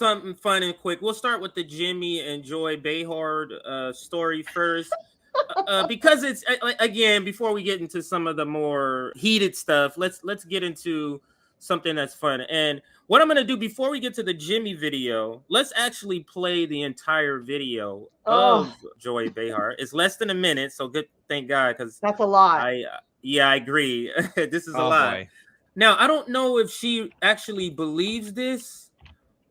something fun and quick. We'll start with the Jimmy and Joy Behar story first. Because it's again, before we get into some of the more heated stuff, let's get into something that's fun. And what I'm gonna do before we get to the Jimmy video, let's actually play the entire video of Joy Behar. It's less than a minute, so good, thank God, because that's a lot. I agree. This is a lot. Boy. Now I don't know if she actually believes this,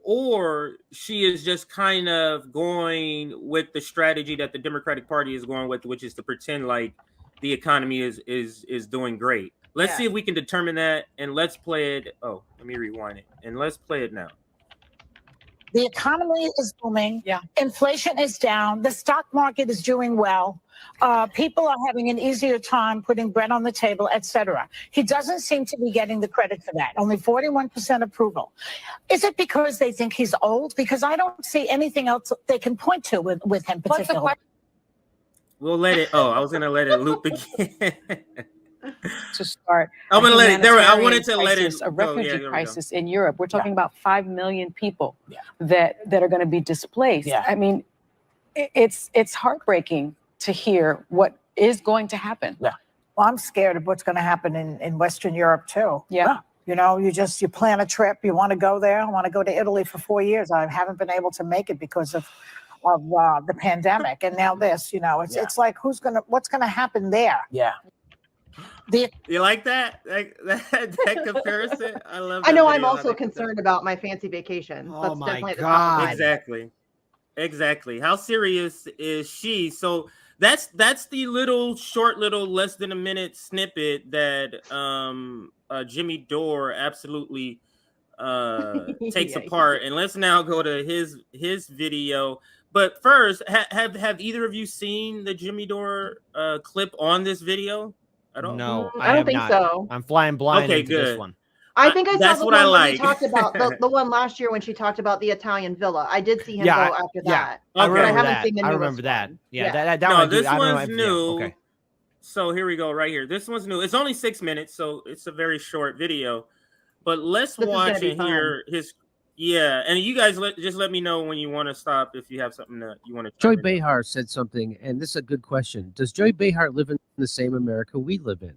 or she is just kind of going with the strategy that the Democratic Party is going with, which is to pretend like the economy is doing great. Let's see if we can determine that, and let's play it. Oh, let me rewind it, and let's play it now. The economy is booming. Yeah. Inflation is down. The stock market is doing well. People are having an easier time putting bread on the table, etc. He doesn't seem to be getting the credit for that. Only 41% approval. Is it because they think he's old? Because I don't see anything else they can point to with him particularly. We'll let it. Oh, I was going to let it loop again. To start, I'm going to let it. There, I wanted to let it. A refugee crisis in Europe. We're talking about 5 million people that are going to be displaced. I mean, it's heartbreaking to hear what is going to happen. Well, I'm scared of what's going to happen in Western Europe too. You know, you plan a trip, you want to go there. I want to go to Italy for 4 years. I haven't been able to make it because of the pandemic, and now this. You know, it's like what's going to happen there? You like that? That comparison? I love. I know. I'm also concerned about my fancy vacation. Oh my God! Exactly. How serious is she? So that's the short less than a minute snippet that Jimmy Dore absolutely takes apart. And let's now go to his video. But first, have either of you seen the Jimmy Dore clip on this video? No, I don't think so. I'm flying blind into this one. I think I saw the one where she talked about the one last year when she talked about the Italian villa. I did see him go after that. I but I haven't seen the I newest remember that. one. That no, one. This one's new. Okay. So here we go, right here. This one's new. It's only 6 minutes, so it's a very short video. But let's watch and hear his. Yeah, and you guys just let me know when you want to stop if you have something that you want to. Joy Behar said something, and this is a good question. Does Joy Behar live in the same America we live in?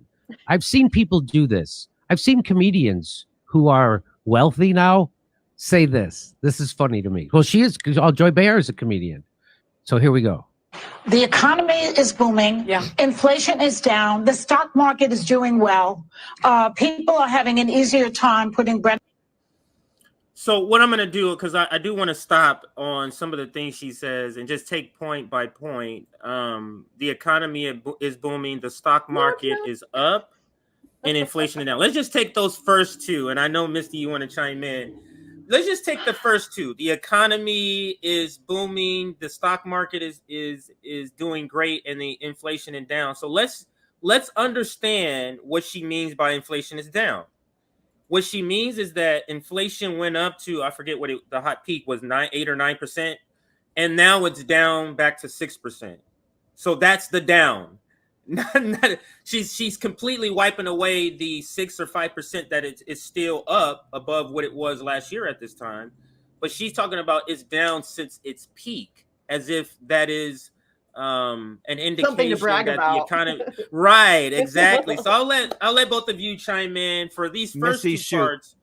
I've seen people do this. I've seen comedians who are wealthy now say this. This is funny to me. Well, she is. Joy Behar is a comedian. So here we go. The economy is booming. Inflation is down. The stock market is doing well. People are having an easier time putting bread. So what I'm going to do, because I do want to stop on some of the things she says and just take point by point. The economy is booming. The stock market is up and inflation is down. Let's just take those first two. And I know, Misty, you want to chime in. Let's just take the first two. The economy is booming. The stock market is doing great, and the inflation is down. So let's understand what she means by inflation is down. What she means is that inflation went up to, I forget what the hot peak was, 8 or 9%, and now it's down back to 6%. So that's the down. She's completely wiping away the 6 or 5% that it's still up above what it was last year at this time. But she's talking about it's down since its peak, as if that is an indication something to brag that about. The economy, right? Exactly. So I'll let both of you chime in for these first two parts.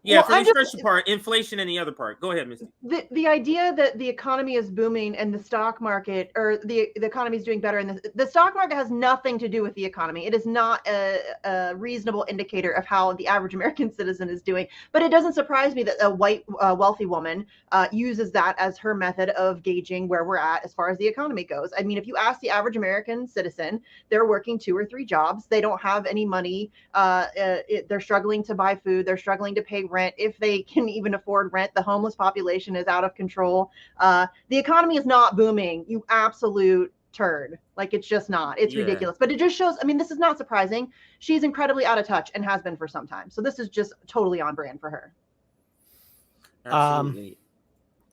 Yeah, for this first part, inflation, and the other part. Go ahead, Misty. The idea that the economy is booming and the stock market, or the economy is doing better, and the stock market has nothing to do with the economy. It is not a reasonable indicator of how the average American citizen is doing. But it doesn't surprise me that a white wealthy woman uses that as her method of gauging where we're at as far as the economy goes. I mean, if you ask the average American citizen, they're working 2 or 3 jobs. They don't have any money. They're struggling to buy food. They're struggling to pay rent, if they can even afford rent. The homeless population is out of control. The economy is not booming, you absolute turd. Like, it's just not. It's ridiculous. But it just shows, I mean, this is not surprising. She's incredibly out of touch and has been for some time. So this is just totally on brand for her. Absolutely.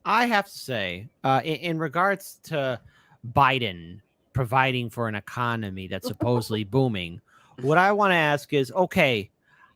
I have to say, in regards to Biden providing for an economy that's supposedly booming, what I want to ask is, okay,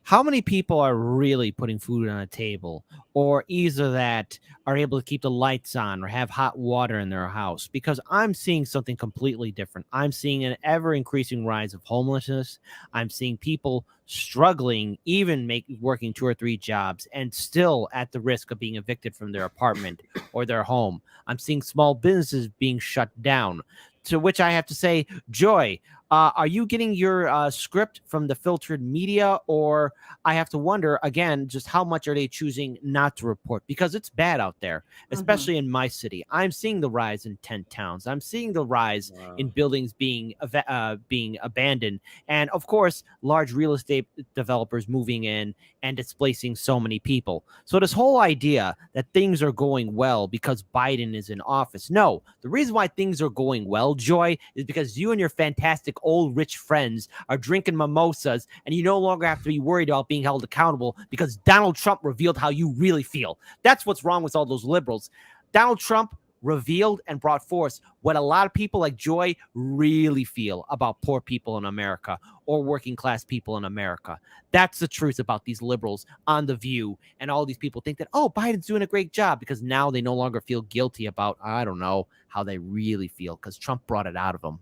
how many people are really putting food on a table, or either that are able to keep the lights on or have hot water in their house? Because I'm seeing something completely different. I'm seeing an ever increasing rise of homelessness. I'm seeing people struggling, even working 2 or 3 jobs and still at the risk of being evicted from their apartment or their home. I'm seeing small businesses being shut down. To which I have to say, Joy, are you getting your script from the filtered media, or I have to wonder again, just how much are they choosing not to report? Because it's bad out there, especially in my city. I'm seeing the rise in tent towns. I'm seeing the rise in buildings being abandoned, and of course, large real estate developers moving in and displacing so many people. So this whole idea that things are going well because Biden is in office. No, the reason why things are going well, Joy, is because you and your fantastic old rich friends are drinking mimosas, and you no longer have to be worried about being held accountable because Donald Trump revealed how you really feel. That's what's wrong with all those liberals. Donald Trump revealed and brought forth what a lot of people like Joy really feel about poor people in America or working class people in America. That's the truth about these liberals on The View, and all these people think that, oh, Biden's doing a great job because now they no longer feel guilty about, I don't know, how they really feel because Trump brought it out of them.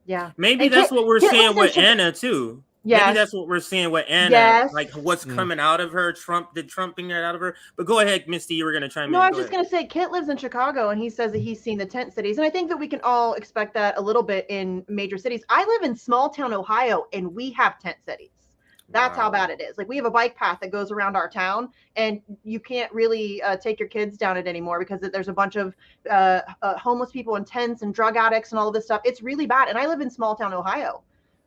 Yeah. Maybe that's what we're seeing with Anna too. Yes. Maybe that's what we're seeing with Anna. Yes. Like what's coming out of her. Trump bring that out of her. But go ahead, Misty, you were gonna chime in. No, I was just gonna say Kit lives in Chicago and he says that he's seen the tent cities. And I think that we can all expect that a little bit in major cities. I live in small town Ohio and we have tent cities. That's how bad it is. Like we have a bike path that goes around our town and you can't really take your kids down it anymore because there's a bunch of homeless people in tents and drug addicts and all of this stuff. It's really bad. And I live in small town Ohio.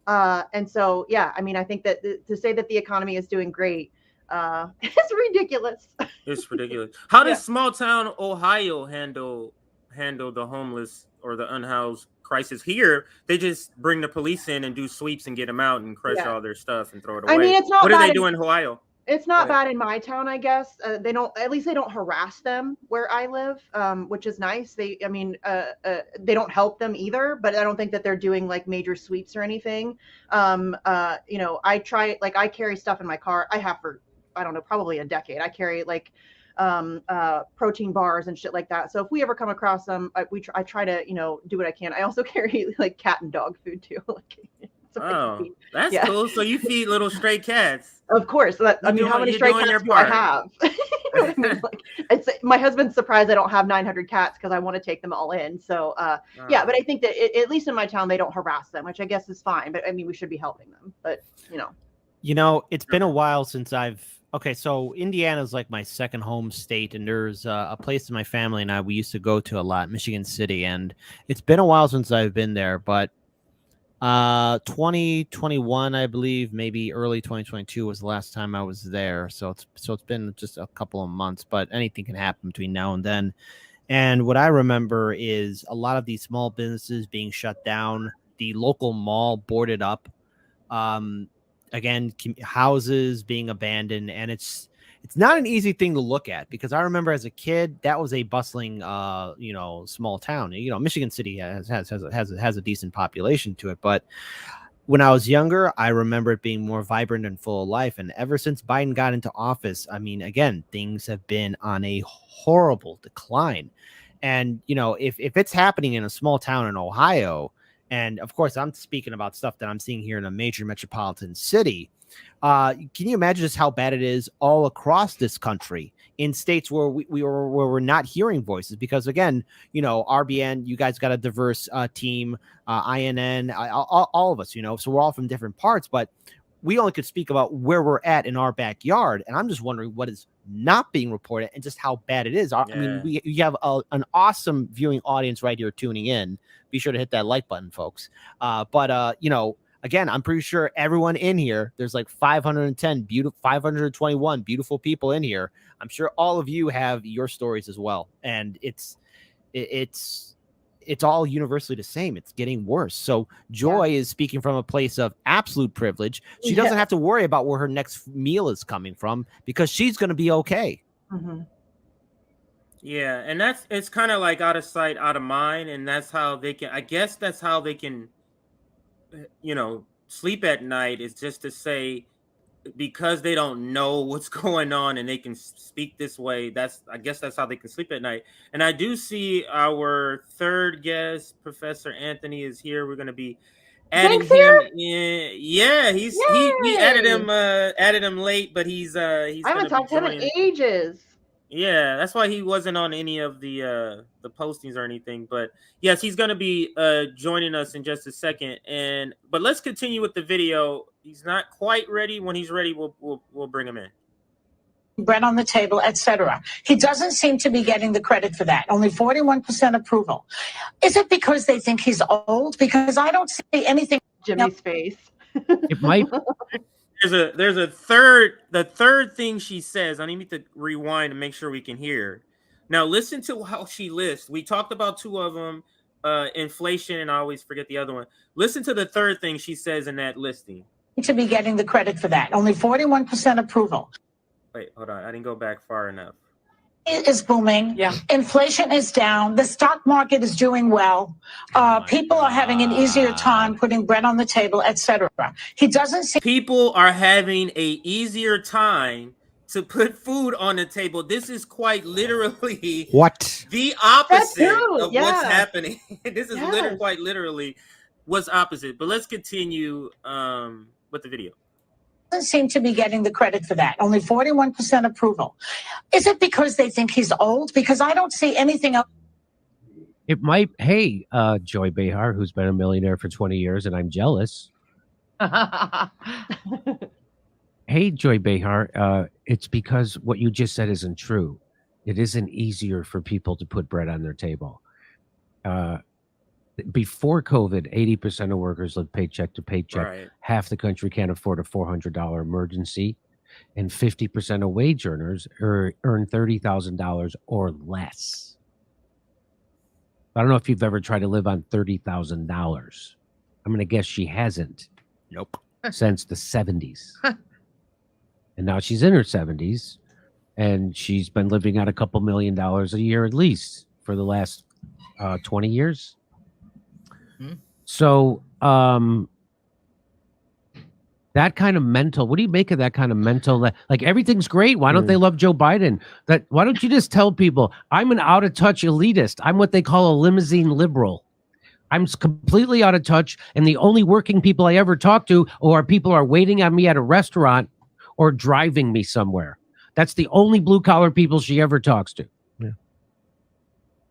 And so, yeah, I mean, I think that to say that the economy is doing great, it's ridiculous. It's ridiculous. How does small town Ohio handle the homeless or the unhoused crisis? Here, they just bring the police in and do sweeps and get them out and crush all their stuff and throw it away. I mean, it's not what bad do they do in Ohio? It's not bad in my town, I guess. They don't harass them where I live, which is nice. They don't help them either, but I don't think that they're doing like major sweeps or anything. I carry stuff in my car. I have for, I don't know, probably a decade. I carry like protein bars and shit like that. So if we ever come across them, I try to, do what I can. I also carry like cat and dog food too. That's cool. So you feed little stray cats. Of course. How many stray cats do I have? You know what I mean? Like, my husband's surprised I don't have 900 cats because I want to take them all in. So, yeah, but I think that at least in my town, they don't harass them, which I guess is fine. But I mean, we should be helping them. But, it's been a while since so Indiana's like my second home state, and there's a place in my family and we used to go to a lot, Michigan City, and it's been a while since I've been there, but 2021, I believe, maybe early 2022 was the last time I was there. So it's been just a couple of months, but anything can happen between now and then. And what I remember is a lot of these small businesses being shut down, the local mall boarded up, again, houses being abandoned, and it's not an easy thing to look at because I remember as a kid that was a bustling, small town. Michigan City has a decent population to it, but when I was younger, I remember it being more vibrant and full of life. And ever since Biden got into office, I mean, again, things have been on a horrible decline. And if it's happening in a small town in Ohio, and of course I'm speaking about stuff that I'm seeing here in a major metropolitan city. Can you imagine just how bad it is all across this country in states where we're not hearing voices? Because again, RBN, you guys got a diverse team, INN, all of us, so we're all from different parts, but we only could speak about where we're at in our backyard. And I'm just wondering what is not being reported and just how bad it is. I mean, we have an awesome viewing audience right here tuning in. Be sure to hit that like button, folks. Again, I'm pretty sure everyone in here, there's like 521 beautiful people in here. I'm sure all of you have your stories as well. And it's all universally the same. It's getting worse. So Joy is speaking from a place of absolute privilege. She doesn't have to worry about where her next meal is coming from because she's going to be okay. Mm-hmm. Yeah. And it's kind of like out of sight, out of mind. And that's how they can, sleep at night, is just to say because they don't know what's going on and they can speak this way, I guess that's how they can sleep at night. And I do see our third guest, Professor Anthony, is here. We're going to be adding Thanks, here? him in. Yeah, we added him late, but he's I gonna haven't be talked to him joining. in ages. Yeah, that's why he wasn't on any of the postings or anything. But yes, he's gonna be joining us in just a second. But let's continue with the video. He's not quite ready. When he's ready, we'll bring him in. Bread on the table, etc. He doesn't seem to be getting the credit for that. Only 41% approval. Is it because they think he's old? Because I don't see anything. Jimmy's face. It might. There's a third thing she says. I need to rewind and make sure we can hear. Now listen to how she lists. We talked about two of them, inflation, and I always forget the other one. Listen to the third thing she says in that listing. To be getting the credit for that. Only 41% approval. Wait, hold on. I didn't go back far enough. It is booming. Yeah. Inflation is down. The stock market is doing well. People are having an easier time putting bread on the table, etc. He doesn't see. People are having a easier time to put food on the table. This is quite literally What? the opposite true, of yeah. what's happening. This is Yes. quite literally what's opposite. But let's continue with the video. Doesn't seem to be getting the credit for that. Only 41% approval. Is it because they think he's old? Because I don't see anything else. It might. Hey, Joy Behar, who's been a millionaire for 20 years, and I'm jealous. Hey, Joy Behar, it's because what you just said isn't true. It isn't easier for people to put bread on their table. Before COVID, 80% of workers lived paycheck to paycheck. Right. Half the country can't afford a $400 emergency, and 50% of wage earners earn $30,000 or less. I don't know if you've ever tried to live on $30,000. I'm going to guess she hasn't. Nope. Since the 70s. And now she's in her 70s, and she's been living on a couple $1 million a year at least for the last 20 years. So that kind of mental, what do you make of that kind of mental, like everything's great, why don't they love Joe Biden? Why don't you just tell people, I'm an out of touch elitist, I'm what they call a limousine liberal, I'm completely out of touch, and the only working people I ever talk to are people who are waiting on me at a restaurant or driving me somewhere. That's the only blue collar people she ever talks to. Yeah.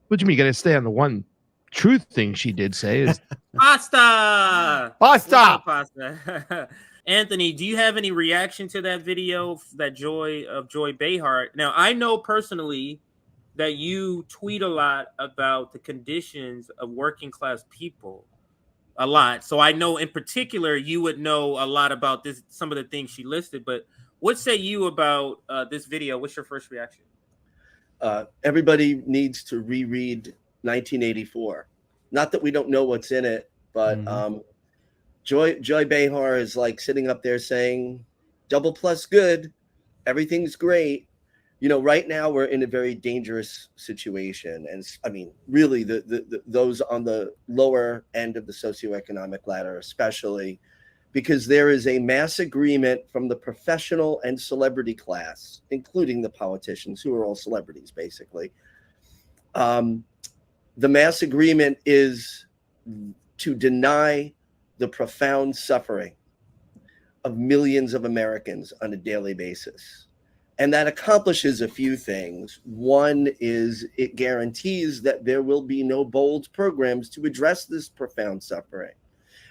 What do you mean? You got to stay on the one truth thing she did say is Pasta. Pasta. Anthony, do you have any reaction to that video, that Joy Behar? Now, I know personally that you tweet a lot about the conditions of working class people, a lot. So I know in particular you would know a lot about this, some of the things she listed. But what say you about this video? What's your first reaction? Everybody needs to reread 1984. Not that we don't know what's in it, but Joy Behar is like sitting up there saying, double plus good, everything's great. You know, right now we're in a very dangerous situation. And I mean, really, the those on the lower end of the socioeconomic ladder, especially, because there is a mass agreement from the professional and celebrity class, including the politicians, who are all celebrities, basically. The mass agreement is to deny the profound suffering of millions of Americans on a daily basis. And that accomplishes a few things. One is it guarantees that there will be no bold programs to address this profound suffering.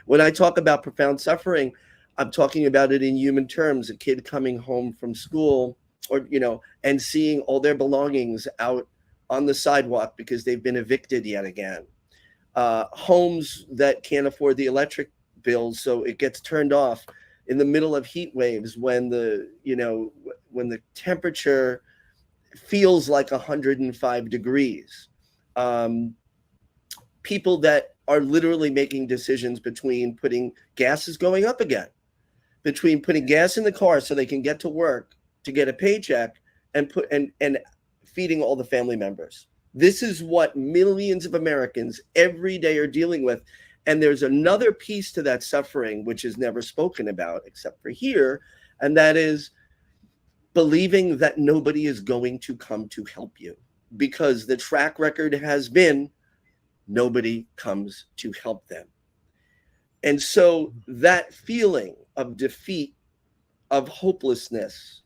When I talk about profound suffering, I'm talking about it in human terms, a kid coming home from school or, you know, and seeing all their belongings out on the sidewalk because they've been evicted yet again. Homes that can't afford the electric bills, so it gets turned off in the middle of heat waves when the temperature feels like 105 degrees. People that are literally making decisions between putting gas is going up again, between putting gas in the car so they can get to work to get a paycheck and feeding all the family members. This is what millions of Americans every day are dealing with. And there's another piece to that suffering, which is never spoken about except for here, and that is believing that nobody is going to come to help you, because the track record has been nobody comes to help them. And so that feeling of defeat, of hopelessness,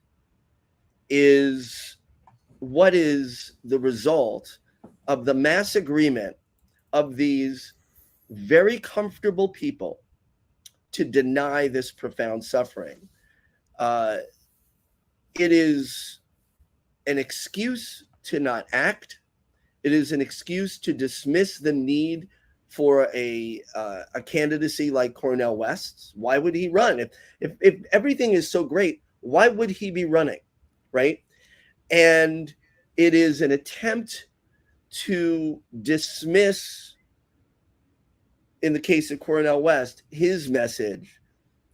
is what is the result of the mass agreement of these very comfortable people to deny this profound suffering. It is an excuse to not act. It is an excuse to dismiss the need for a candidacy like Cornel West's. Why would he run? If everything is so great, why would he be running, right? And it is an attempt to dismiss, in the case of Cornel West, his message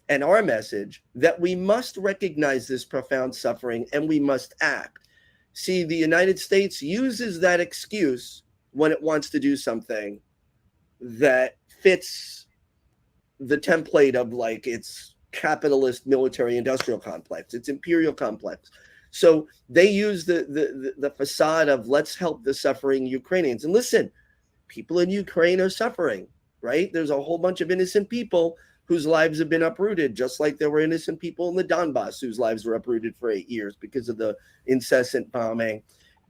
and our message that we must recognize this profound suffering and we must act. See, the United States uses that excuse when it wants to do something that fits the template of like its capitalist military industrial complex, its imperial complex. So they use the facade of let's help the suffering Ukrainians. And listen, people in Ukraine are suffering, right? There's a whole bunch of innocent people whose lives have been uprooted, just like there were innocent people in the Donbass whose lives were uprooted for 8 years because of the incessant bombing.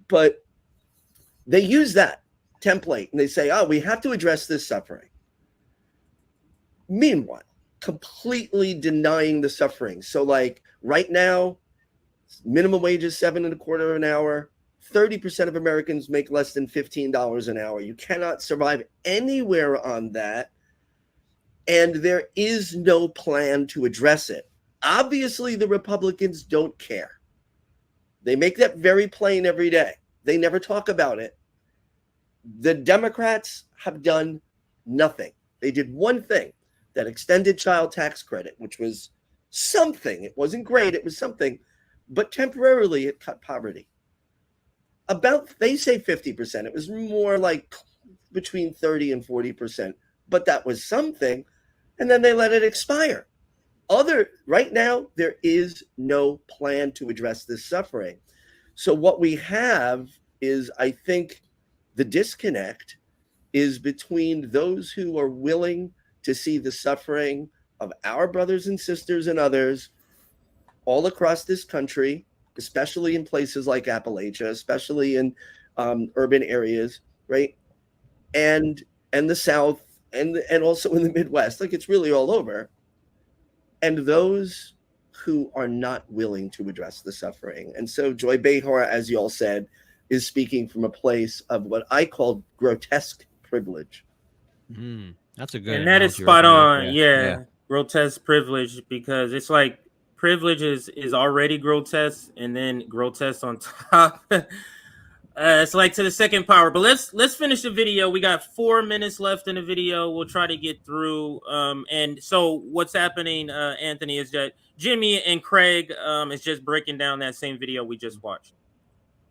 But they use that template and they say, oh, we have to address this suffering. Meanwhile, completely denying the suffering. So like right now, minimum wage is $7.25 an hour. 30% of Americans make less than $15 an hour. You cannot survive anywhere on that. And there is no plan to address it. Obviously, the Republicans don't care. They make that very plain every day. They never talk about it. The Democrats have done nothing. They did one thing, that extended child tax credit, which was something. It wasn't great. It was something. But temporarily, it cut poverty. About, they say 50%. It was more like between 30 and 40%. But that was something. And then they let it expire. Right now, there is no plan to address this suffering. So what we have is, I think, the disconnect is between those who are willing to see the suffering of our brothers and sisters and others all across this country, especially in places like Appalachia, especially in urban areas, right? And the South, and also in the Midwest, like it's really all over. And those who are not willing to address the suffering. And so Joy Behar, as you all said, is speaking from a place of what I call grotesque privilege. That's a good and that is spot on. Yeah, grotesque privilege, because it's like privilege is already grotesque, and then grotesque on top. It's like to the second power. But let's finish the video. We got 4 minutes left in the video. We'll try to get through. And so what's happening, Anthony, is that Jimmy and Craig is just breaking down that same video we just watched.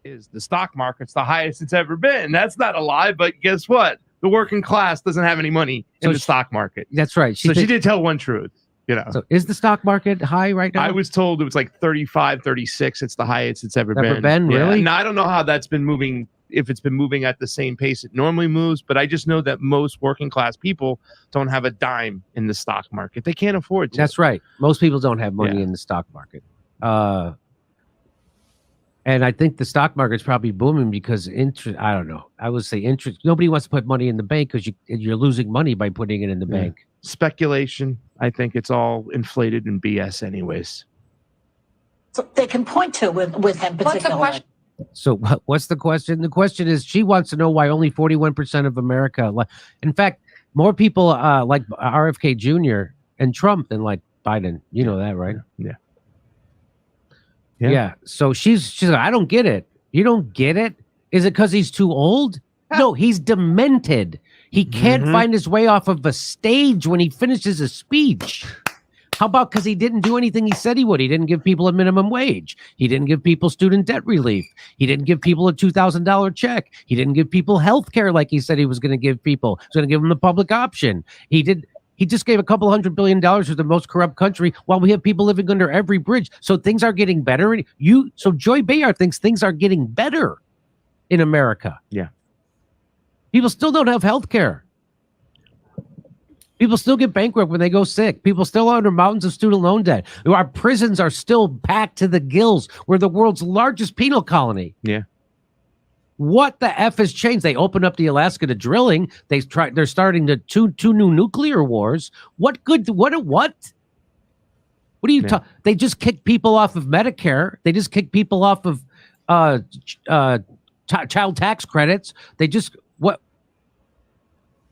Is the stock market's the highest it's ever been. That's not a lie, but guess what? The working class doesn't have any money in the stock market. That's right. She did tell one truth. You know. So is the stock market high right now? I was told it was like 35, 36. It's the highest it's ever been. Really? Now, I don't know how that's been moving, if it's been moving at the same pace it normally moves, but I just know that most working class people don't have a dime in the stock market. They can't afford to. That's right. Most people don't have money in the stock market. And I think the stock market's probably booming because interest, I don't know. I would say interest. Nobody wants to put money in the bank because you're losing money by putting it in the bank. Speculation. I think it's all inflated and BS anyways. So they can point to with him particularly. So what's the question? The question is, she wants to know why only 41% of America, in fact, more people like RFK Jr. and Trump than like Biden. You know that, right? Yeah. So she's like, I don't get it. You don't get it? Is it because he's too old? No, he's demented. He can't find his way off of a stage when he finishes a speech. How about because he didn't do anything he said he would? He didn't give people a minimum wage. He didn't give people student debt relief. He didn't give people a $2,000 check. He didn't give people health care like he said he was going to give people. He was going to give them the public option. He did. He just gave a couple $100 billion to the most corrupt country while we have people living under every bridge. So things are getting better. So Joy Behar thinks things are getting better in America. Yeah. People still don't have health care. People still get bankrupt when they go sick. People still are under mountains of student loan debt. Our prisons are still packed to the gills. We're the world's largest penal colony. Yeah. What the F has changed? They opened up the Alaska to drilling. They're starting to two new nuclear wars. What good? What? What are you talking? They just kicked people off of Medicare. They just kicked people off of child tax credits. They just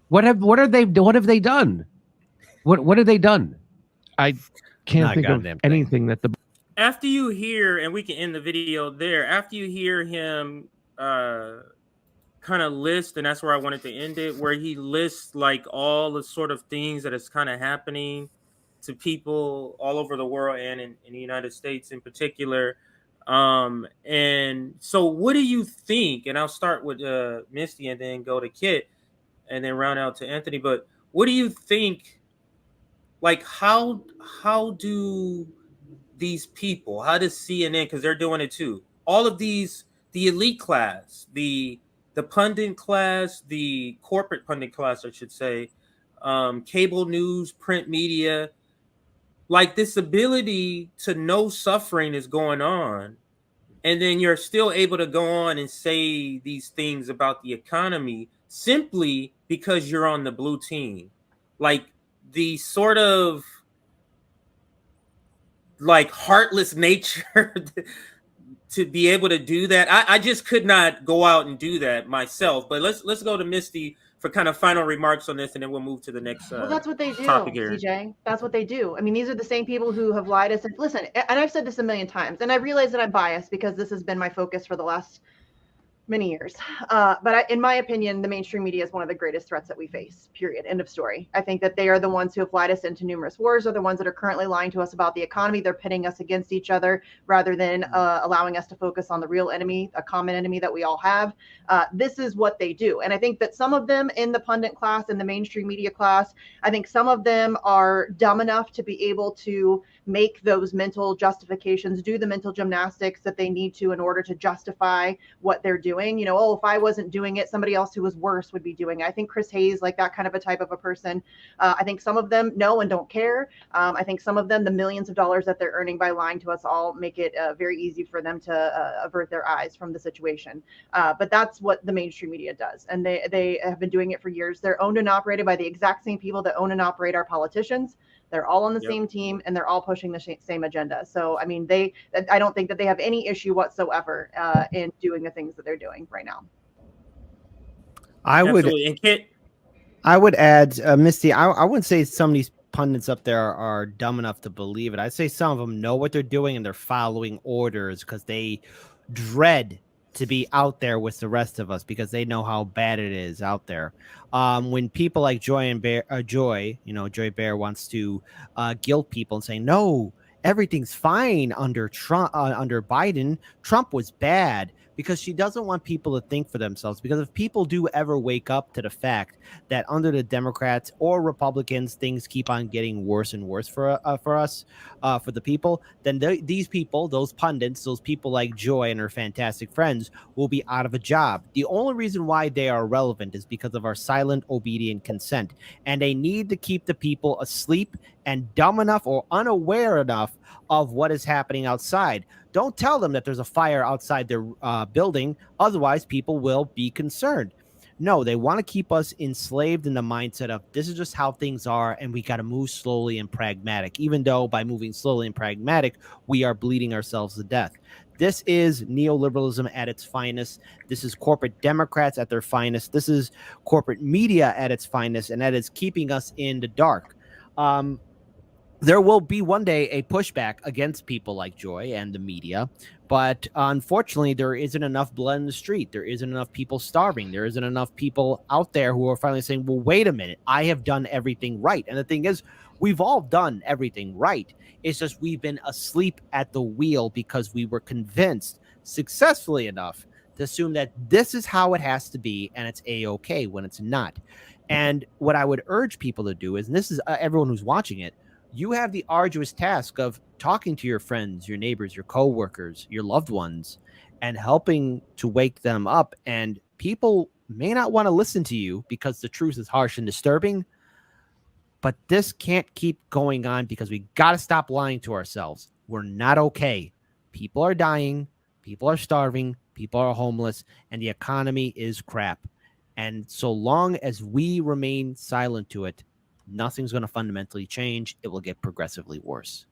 what have they done? What have they done? I can't Not think of goddamn thing. anything that the After you hear, and we can end the video there, after you hear him kind of list, and that's where I wanted to end it, where he lists like all the sort of things that is kind of happening to people all over the world and in the United States in particular. And so what do you think? And I'll start with Misty and then go to Kit and then round out to Anthony. But what do you think? Like, how do these people, how does CNN, because they're doing it too, all of these, the elite class, the pundit class, the corporate pundit class, I should say, cable news, print media, like this ability to know suffering is going on, and then you're still able to go on and say these things about the economy simply because you're on the blue team. Like the sort of like heartless nature to be able to do that. I just could not go out and do that myself. But let's go to Misty for kind of final remarks on this, and then we'll move to the next well, that's what they do, topic here. CJ. That's what they do. I mean, these are the same people who have lied us. And listen, and I've said this a million times, and I realize that I'm biased because this has been my focus for the last many years. But in my opinion, the mainstream media is one of the greatest threats that we face, period. End of story. I think that they are the ones who have lied us into numerous wars, are the ones that are currently lying to us about the economy. They're pitting us against each other rather than allowing us to focus on the real enemy, a common enemy that we all have. This is what they do. And I think that some of them in the pundit class, in the mainstream media class, I think some of them are dumb enough to be able to make those mental justifications, do the mental gymnastics that they need to in order to justify what they're doing. You know, oh, if I wasn't doing it, somebody else who was worse would be doing it. I think Chris Hayes, like that kind of a type of a person. I think some of them know and don't care. I think some of them, the millions of dollars that they're earning by lying to us all, make it very easy for them to avert their eyes from the situation. But that's what the mainstream media does. And they have been doing it for years. They're owned and operated by the exact same people that own and operate our politicians. They're all on the same team, and they're all pushing the same agenda. So, I mean, I don't think that they have any issue whatsoever in doing the things that they're doing right now. I would add, Misty, I wouldn't say some of these pundits up there are dumb enough to believe it. I'd say some of them know what they're doing and they're following orders because they dread to be out there with the rest of us because they know how bad it is out there. When people like Joy Behar wants to guilt people and say, no, everything's fine under Trump, under Biden. Trump was bad, because she doesn't want people to think for themselves. Because if people do ever wake up to the fact that under the Democrats or Republicans, things keep on getting worse and worse for us, for the people, then these people, those pundits, those people like Joy and her fantastic friends will be out of a job. The only reason why they are relevant is because of our silent, obedient consent. And they need to keep the people asleep and dumb enough or unaware enough of what is happening outside. Don't tell them that there's a fire outside their building. Otherwise, people will be concerned. No, they want to keep us enslaved in the mindset of this is just how things are, and we got to move slowly and pragmatic, even though by moving slowly and pragmatic, we are bleeding ourselves to death. This is neoliberalism at its finest. This is corporate Democrats at their finest. This is corporate media at its finest, and that is keeping us in the dark. There will be one day a pushback against people like Joy and the media, but unfortunately, there isn't enough blood in the street. There isn't enough people starving. There isn't enough people out there who are finally saying, well, wait a minute, I have done everything right. And the thing is, we've all done everything right. It's just we've been asleep at the wheel because we were convinced successfully enough to assume that this is how it has to be, and it's A-okay when it's not. And what I would urge people to do is, and this is everyone who's watching it, you have the arduous task of talking to your friends, your neighbors, your coworkers, your loved ones, and helping to wake them up. And people may not want to listen to you because the truth is harsh and disturbing, but this can't keep going on because we got to stop lying to ourselves. We're not okay. People are dying, people are starving, people are homeless, and the economy is crap. And so long as we remain silent to it, nothing's going to fundamentally change. It will get progressively worse.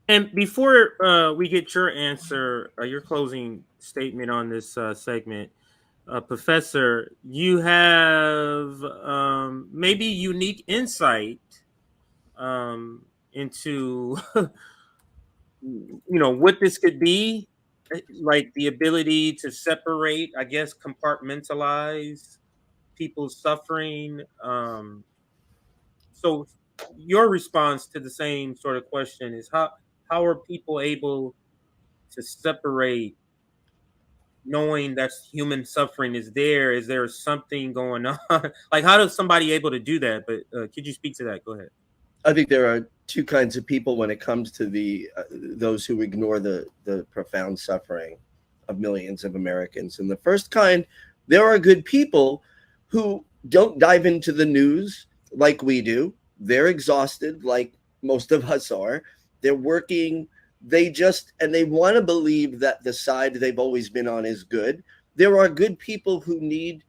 And before we get your answer, your closing statement on this segment, Professor, you have maybe unique insight into what this could be, like the ability to separate, I guess, compartmentalize people's suffering. So your response to the same sort of question is how are people able to separate, knowing that human suffering is there? Is there something going on? Like, how does somebody able to do that? But could you speak to that? Go ahead. I think there are two kinds of people when it comes to the those who ignore the profound suffering of millions of Americans. And the first kind, there are good people who don't dive into the news like we do. They're exhausted, like most of us are. They're working. They want to believe that the side they've always been on is good. There are good people who need,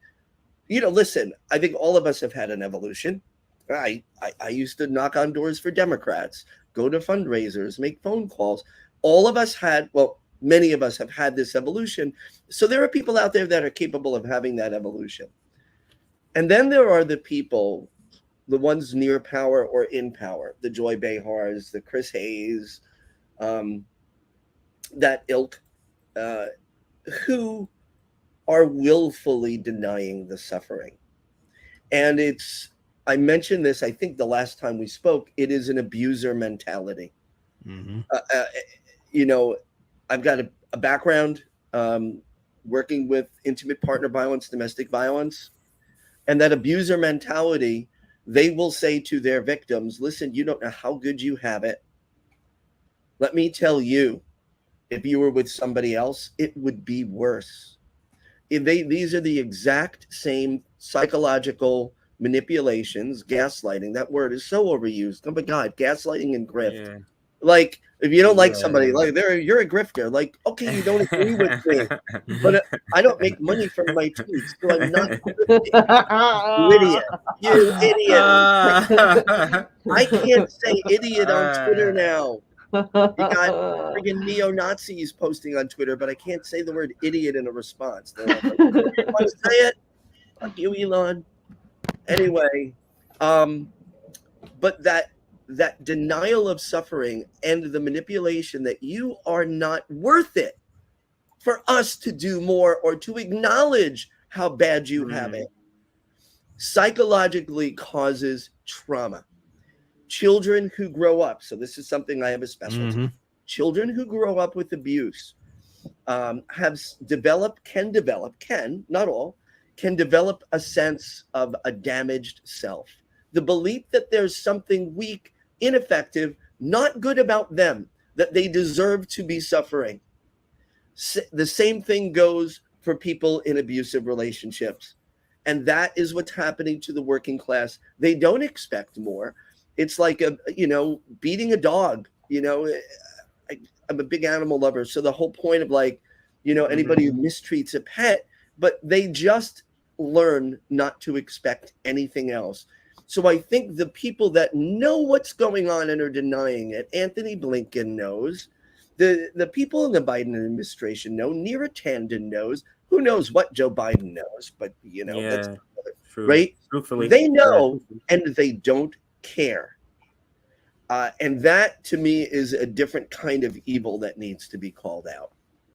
listen, I think all of us have had an evolution. I used to knock on doors for Democrats, go to fundraisers, make phone calls. All of us many of us have had this evolution. So there are people out there that are capable of having that evolution. And then there are the people, the ones near power or in power, the Joy Behars, the Chris Hayes, that ilk, who are willfully denying the suffering. And I mentioned this, I think the last time we spoke, it is an abuser mentality. Mm-hmm. I've got a background working with intimate partner violence, domestic violence, and that abuser mentality, they will say to their victims, listen, you don't know how good you have it. Let me tell you, if you were with somebody else, it would be worse. These are the exact same psychological manipulations, gaslighting. That word is so overused. Oh my God, gaslighting and grift. Yeah. Like, if you don't like somebody, like you're a grifter. Like, okay, you don't agree with me, but I don't make money from my tweets, so I'm not you idiot. You idiot. I can't say idiot on Twitter now. You got friggin' neo-Nazis posting on Twitter, but I can't say the word idiot in a response. They're like, you want to say it? Fuck you, Elon. Anyway, but that denial of suffering and the manipulation that you are not worth it for us to do more or to acknowledge how bad you have it psychologically causes trauma. Children who grow up, so this is something I have a specialty. Children who grow up with abuse can develop, not all, can develop a sense of a damaged self. The belief that there's something weak, ineffective, not good about them, that they deserve to be suffering. The same thing goes for people in abusive relationships. And that is what's happening to the working class. They don't expect more. It's like beating a dog. I'm a big animal lover. So the whole point of anybody who mistreats a pet, but they just learn not to expect anything else. So I think the people that know what's going on and are denying it, Anthony Blinken knows, the people in the Biden administration know, Neera Tanden knows, who knows what Joe Biden knows, but that's true. Right? Truthfully, they know and they don't care. And that to me is a different kind of evil that needs to be called out.